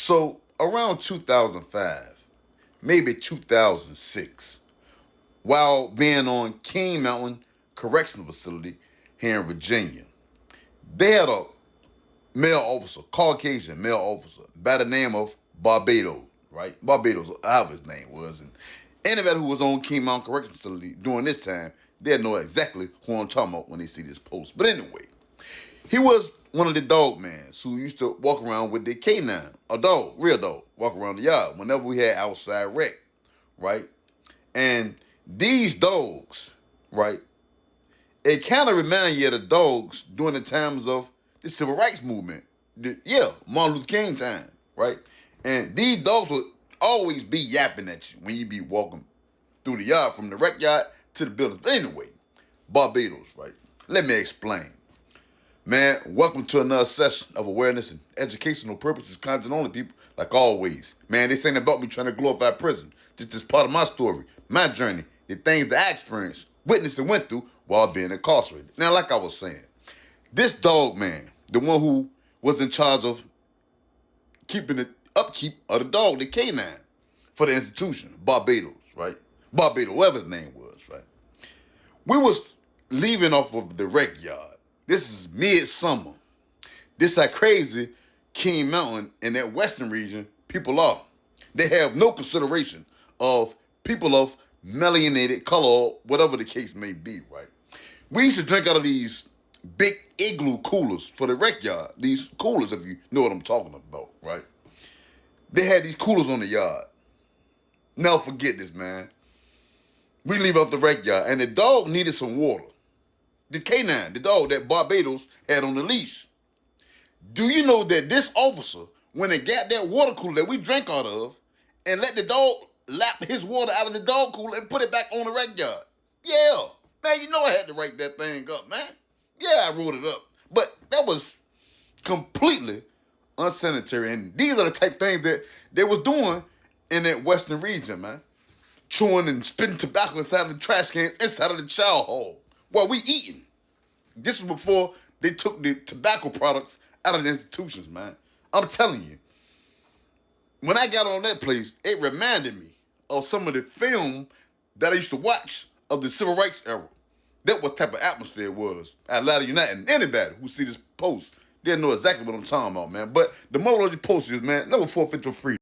So around 2005, maybe 2006, while being on King Mountain Correctional Facility here in Virginia, they had a male officer, Caucasian male officer, by the name of Barbados, right? Barbados, however his name was. And anybody who was on King Mountain Correctional Facility during this time, they'll know exactly who I'm talking about when they see this post. But anyway, he was one of the dog mans who used to walk around with the K-9, a dog, real dog, walk around the yard whenever we had outside rec, right? And these dogs, right, it kind of remind you of the dogs during the times of the civil rights movement. Martin Luther King time, right? And these dogs would always be yapping at you when you be walking through the yard from the rec yard to the buildings. But anyway, Barbados, right? Let me explain. Man, welcome to another session of awareness and educational purposes, content only, people, like always. Man, this ain't about me trying to glorify prison. This is part of my story, my journey, the things that I experienced, witnessed, and went through while being incarcerated. Now, like I was saying, this dog man, the one who was in charge of keeping the upkeep of the dog, the K-9, for the institution, Barbados, right? Barbados, whatever his name was, right? We was leaving off of the rec yard. This is midsummer. This how crazy King Mountain in that western region people are. They have no consideration of people of melanated color or whatever the case may be, right? We used to drink out of these big igloo coolers for the rec yard. These coolers, if you know what I'm talking about, right? They had these coolers on the yard. Never forget this, man. We leave out the rec yard, and the dog needed some water. The K-9, the dog that Barbados had on the leash. Do you know that this officer went and got that water cooler that we drank out of and let the dog lap his water out of the dog cooler and put it back on the rec yard? Yeah. Man, you know I had to write that thing up, man. Yeah, I wrote it up. But that was completely unsanitary. And these are the type of things that they was doing in that western region, man. Chewing and spitting tobacco inside of the trash cans inside of the chow hall while we eating. This was before they took the tobacco products out of the institutions, man. I'm telling you. When I got on that place, it reminded me of some of the film that I used to watch of the civil rights era. That what type of atmosphere it was at Ladder United. And anybody who see this post, they'll know exactly what I'm talking about, man. But the moral of the post is, man, never forfeit your freedom.